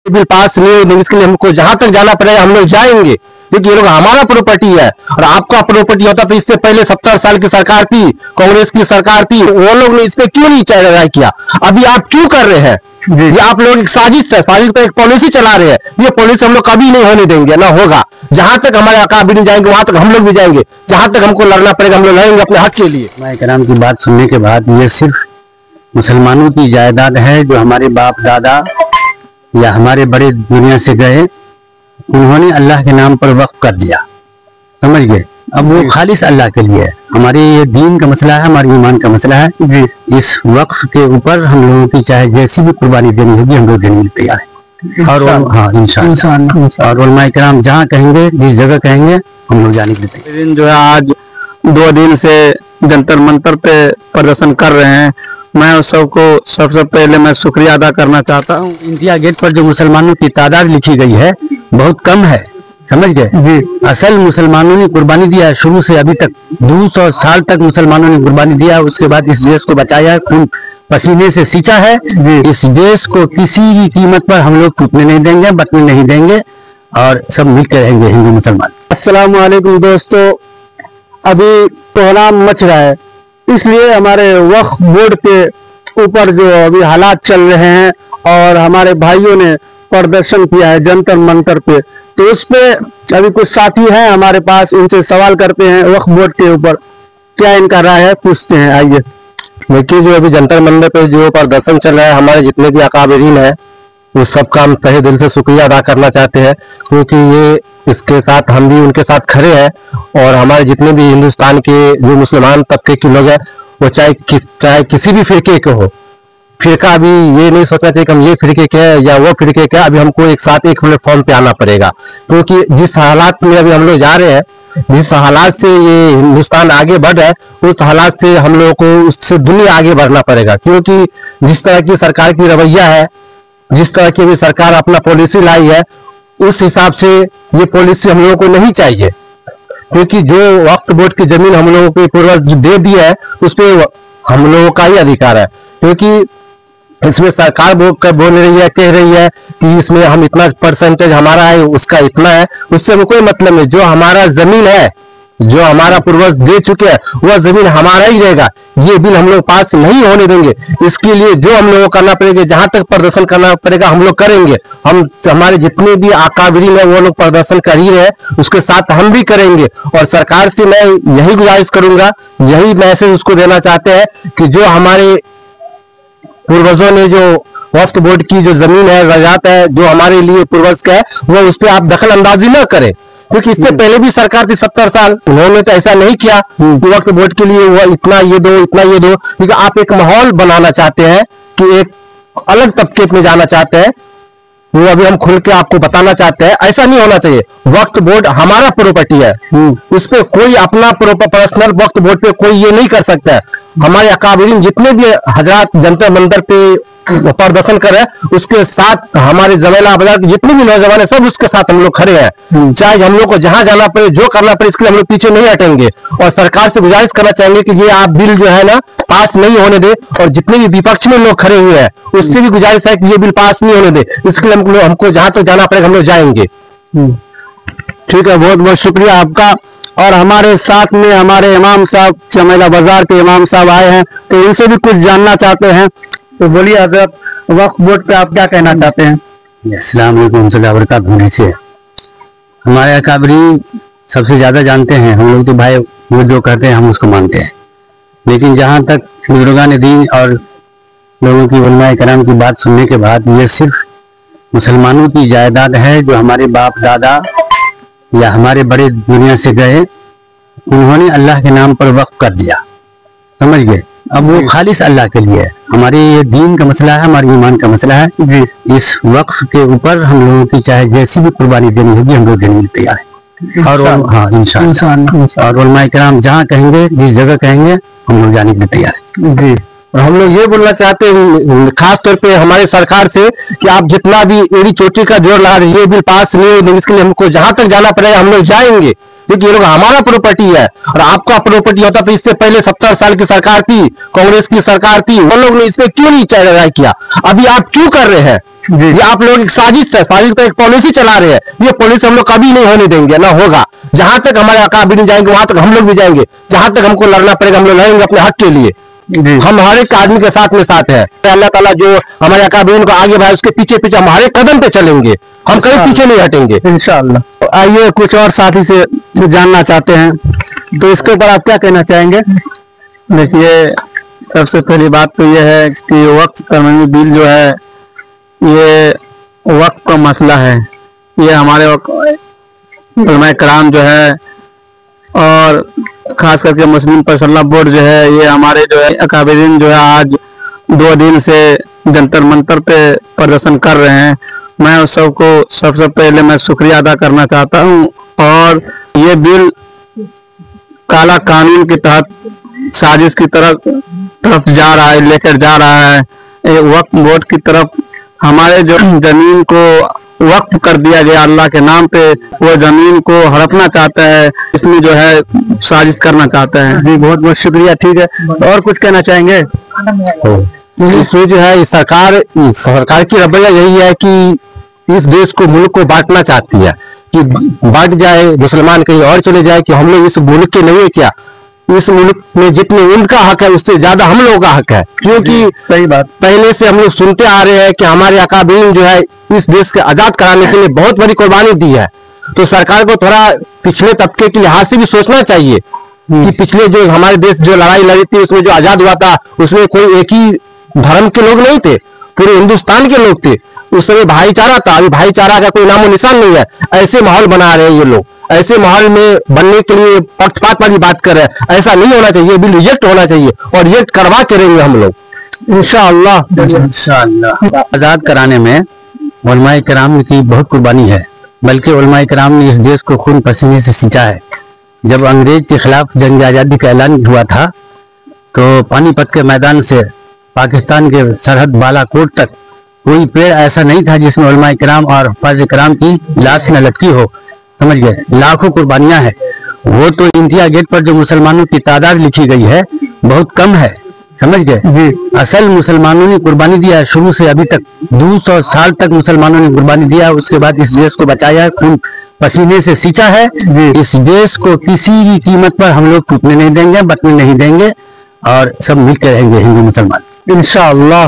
Bill pass नहीं होने इसके लिए हमको जहां तक जाना पड़ेगा हम लोग जाएंगे, क्योंकि ये लोग हमारा प्रॉपर्टी है। और आपका प्रॉपर्टी होता तो इससे पहले 70 साल की सरकार थी, कांग्रेस की सरकार थी, वो लोग ने इस पे क्यों नहीं राय किया? अभी आप क्यों कर रहे हैं? ये आप लोग एक साजिश है, साजिश का एक पॉलिसी चला रहे हैं। ये पॉलिसी हम लोग कभी नहीं होने देंगे, ना होगा। जहां तक हमारे अकाबिरीन जाएंगे वहां तक हम लोग भी जाएंगे, जहां तक हमको लड़ना पड़ेगा हम लोग लड़ेंगे अपने हक के लिए। उलमा कराम की बात सुनने के बाद ये सिर्फ मुसलमानों की जायदाद है जो हमारे बाप दादा या हमारे बड़े दुनिया से गए, उन्होंने अल्लाह के नाम पर वक्फ कर दिया, समझ गए। अब वो खालिस अल्लाह के लिए है। हमारे ये दीन का मसला है, हमारे ईमान का मसला है। इस वक्फ के ऊपर हम लोगों की चाहे जैसी भी कुर्बानी देनी होगी हम लोग देने के लिए तैयार हैं। और हाँ इंशाअल्लाह। और उलमा कराम जहाँ कहेंगे, जिस जगह कहेंगे, हम लोग जाने के लिए तैयार। जो है आज 2 दिन से जंतर मंतर पे प्रदर्शन कर रहे हैं, मैं उस सबको सबसे पहले मैं शुक्रिया अदा करना चाहता हूँ। इंडिया गेट पर जो मुसलमानों की तादाद लिखी गई है बहुत कम है, समझ गए। असल मुसलमानों ने कुर्बानी दिया है शुरू से अभी तक, 200 साल तक मुसलमानों ने कुर्बानी दिया है। उसके बाद इस देश को बचाया है, खून पसीने से सींचा है। इस देश को किसी भी कीमत पर हम लोग टूटने नहीं देंगे, बचने नहीं देंगे, और सब मिलकर रहेंगे हिंदू मुसलमान। अस्सलाम वालेकुम दोस्तों, अभी कोहराम मच रहा है, इसलिए हमारे वक्फ बोर्ड के ऊपर जो अभी हालात चल रहे हैं और हमारे भाइयों ने प्रदर्शन किया है जंतर मंतर पे, तो उस पे अभी कुछ साथी हैं हमारे पास, उनसे सवाल करते हैं वक्फ बोर्ड के ऊपर क्या इनका राय है, पूछते हैं। आइए। देखिए, जो अभी जंतर मंतर पे जो प्रदर्शन चल रहा है, हमारे जितने भी अकाबिरीन है उस सब का हम तहे दिल से शुक्रिया अदा करना चाहते हैं, क्योंकि ये इसके साथ हम भी उनके साथ खड़े हैं। और हमारे जितने भी हिंदुस्तान के जो मुसलमान तबके के लोग हैं, वो चाहे किसी भी फिरके के हो, फिरका अभी ये नहीं सोचना चाहिए कि हम ये फिरके के हैं या वो फिरके के हैं। अभी हमको एक साथ एक प्लेटफॉर्म पे आना पड़ेगा, क्योंकि जिस हालात में अभी हम लोग जा रहे हैं, जिस हालात से ये हिंदुस्तान आगे बढ़ रहा है, उस हालात से हम लोगों को उससे दुनिया आगे बढ़ना पड़ेगा। क्योंकि जिस तरह की सरकार की रवैया है, जिस तरह की भी सरकार अपना पॉलिसी लाई है, उस हिसाब से ये पॉलिसी हम लोगों को नहीं चाहिए। क्योंकि जो वक्फ बोर्ड की जमीन हम लोगों को पूर्वज दे दी है, उस पर हम लोगों का ही अधिकार है। क्योंकि इसमें सरकार बोल रही है, कह रही है कि इसमें हम इतना परसेंटेज हमारा है, उसका इतना है, उससे हमें कोई मतलब नहीं। जो हमारा जमीन है, जो हमारा पूर्वज दे चुके हैं, वह जमीन हमारा ही रहेगा। ये बिल हम लोग पास नहीं होने देंगे। इसके लिए जो हम लोगों को करना पड़ेगा, जहां तक प्रदर्शन करना पड़ेगा हम लोग करेंगे। हमारे जितने भी अकाबिरीन है वो लोग प्रदर्शन कर ही रहे, उसके साथ हम भी करेंगे। और सरकार से मैं यही गुजारिश करूंगा, यही मैसेज उसको देना चाहते हैं कि जो हमारे पूर्वजों ने जो वक्फ बोर्ड की जो जमीन है, ज़राअत है, जो हमारे लिए पूर्वज का है, वो उस पर आप दखल अंदाजी न करें। क्योंकि इससे पहले भी सरकार थी 70 साल, उन्होंने तो ऐसा नहीं किया कि वक्फ बोर्ड के लिए वो इतना ये दो, इतना ये दो। क्योंकि आप एक माहौल बनाना चाहते हैं कि एक अलग तबके में जाना चाहते हैं, वो अभी हम खुल के आपको बताना चाहते हैं। ऐसा नहीं होना चाहिए। वक्फ बोर्ड हमारा प्रॉपर्टी है, उस पर कोई अपना पर्सनल वक्फ बोर्ड पे कोई ये नहीं कर सकता है। हमारे अकाबिरीन जितने भी हजरात जंतर मंतर पे प्रदर्शन कर रहे हैं, उसके साथ हमारे जमेला बाजार के जितने भी नौजवान है, सब उसके साथ हम लोग खड़े हैं। चाहे हम लोग को जहां जाना पड़े, जो करना पड़े, इसके लिए हम लोग पीछे नहीं हटेंगे। और सरकार से गुजारिश करना चाहेंगे कि ये आप बिल जो है ना पास नहीं होने दे। और जितने भी विपक्ष में लोग खड़े हुए हैं, उससे भी गुजारिश है कि ये बिल पास नहीं होने दे। इसके लिए हमको जहां तक जाना पड़ेगा हम लोग जाएंगे। ठीक है, बहुत बहुत शुक्रिया आपका। और हमारे साथ में हमारे इमाम साहब, चमेला बाजार के इमाम साहब आए हैं, तो इनसे भी कुछ जानना चाहते हैं। तो बोलिए हजरत, वक्फ बोर्ड पे आप क्या कहना चाहते हैं? अस्सलाम वालेकुम रहमतुल्लाहि से हमारे अकाबरीन सबसे ज्यादा जानते हैं। हम लोग तो भाई वो जो कहते हैं हम उसको मानते हैं। लेकिन जहाँ तक बुजुर्गान दीन और लोगों की उलमा कराम की बात सुनने के बाद ये सिर्फ मुसलमानों की जायदाद है जो हमारे बाप दादा या हमारे बड़े दुनिया से गए, उन्होंने अल्लाह के नाम पर वक्फ कर दिया, समझ गए। अब वो खालिस अल्लाह के लिए है। हमारे ये दीन का मसला है, हमारे ईमान का मसला है। इस वक्फ के ऊपर हम लोगों की चाहे जैसी भी कुर्बानी देनी होगी हम लोग देने के लिए तैयार हैं। और हाँ इंशाअल्लाह। और उलमा कराम जहाँ कहेंगे, जिस जगह कहेंगे, हम लोग जाने के लिए तैयार हैं। जी। और हम लोग ये बोलना चाहते हैं खास तौर पे हमारे सरकार से कि आप जितना भी एड़ी चोटी का जोर लगा रहे, ये बिल पास नहीं होने इसके लिए हमको जहां तक जाना पड़ेगा हम लोग जाएंगे, क्योंकि ये लोग हमारा प्रॉपर्टी है और आपका प्रॉपर्टी होता तो इससे पहले 70 साल की सरकार थी, कांग्रेस की सरकार थी, वो लोग ने इस पे क्यों नहीं लड़ाई किया? अभी आप क्यों कर रहे हैं? ये आप लोग एक साजिश है, साजिश का एक पॉलिसी चला रहे हैं। ये पॉलिसी हम लोग कभी नहीं होने देंगे, ना होगा। जहां तक हमारे अकाबिरीन जाएंगे वहां तक हम लोग भी जाएंगे, जहां तक हमको लड़ना पड़ेगा हम लोग लड़ेंगे अपने हक के लिए। हम हर एक आदमी के साथ में साथ है। अल्लाह ताला जो हमारे अकाबिरीन को आगे बढ़ाए उसके पीछे पीछे हमारे कदम पे चलेंगे, हम कहीं पीछे नहीं हटेंगे इंशाअल्लाह। आइए कुछ और साथी से जानना चाहते हैं, तो इसके ऊपर आप क्या कहना चाहेंगे? देखिए, सबसे पहली बात तो यह है कि वक्फ तरमीमी बिल जो है ये वक्फ का मसला है। ये हमारे उलमा कराम जो है और खास करके मुस्लिम पर्सनल बोर्ड जो है, ये हमारे जो है अकाबिरीन जो है आज 2 दिन से जंतर मंतर पे प्रदर्शन कर रहे हैं। मैं उस सबको सबसे पहले मैं शुक्रिया अदा करना चाहता हूँ। और ये बिल काला कानून के तहत साजिश की तरफ जा रहा है, लेकर जा रहा है। वक्फ बोर्ड की तरफ हमारे जो जमीन को वक्फ कर दिया गया अल्लाह के नाम पे, वो जमीन को हड़पना चाहता है, इसमें जो है साजिश करना चाहता है। जी बहुत बहुत शुक्रिया। ठीक है, तो और कुछ कहना चाहेंगे? इसमें जो है सरकार की रवैया यही है कि इस देश को, मुल्क को बांटना चाहती है कि बांट जाए, मुसलमान कहीं और चले जाए, कि हम लोग इस मुल्क के नहीं है क्या? इस मुल्क में जितने उनका हक है उससे ज्यादा हम लोगों का हक है। क्योंकि सही बात, पहले से हम लोग सुनते आ रहे हैं कि हमारे अकाबिरीन जो है इस देश के आजाद कराने के लिए बहुत बड़ी कुर्बानी दी है। तो सरकार को थोड़ा पिछले तबके के लिहाज से भी सोचना चाहिए कि पिछले जो हमारे देश जो लड़ाई लड़ी थी उसमें जो आजाद हुआ था उसमें कोई एक ही धर्म के लोग नहीं थे, पूरे हिंदुस्तान के लोग थे। उस समय भाईचारा था, अभी भाईचारा का कोई नामो निशान नहीं है। ऐसे माहौल बना रहे हैं ये लोग, ऐसे माहौल में बनने के लिए पक्षपात वाली बात कर रहे हैं। ऐसा नहीं होना चाहिए, बिल रिजेक्ट होना चाहिए और रिजेक्ट करवा के रहेंगे हम लोग इंशाअल्लाह। आजाद कराने में उलमाए किराम की बहुत कुर्बानी है, बल्कि उलमाए किराम ने इस देश को खून पसीने से सींचा है। जब अंग्रेज के खिलाफ जंग आज़ादी का ऐलान हुआ था तो पानीपत के मैदान से पाकिस्तान के सरहद बालाकोट तक कोई पेड़ ऐसा नहीं था जिसमें उलमाए किराम और हफ्फाज़ किराम की लाश न लटकी हो। समझ गए? लाखों कुर्बानियां हैं। वो तो इंडिया गेट पर जो मुसलमानों की तादाद लिखी गई है बहुत कम है। समझ गए? असल मुसलमानों ने कुर्बानी दिया है शुरू से अभी तक, 200 साल तक मुसलमानों ने कुर्बानी दिया है। उसके बाद इस देश को बचाया है, खून पसीने से सींचा है। इस देश को किसी भी कीमत पर हम लोग टूटने नहीं देंगे, बचने नहीं देंगे और सब मिलकर रहेंगे हिंदू मुसलमान इंशाअल्लाह।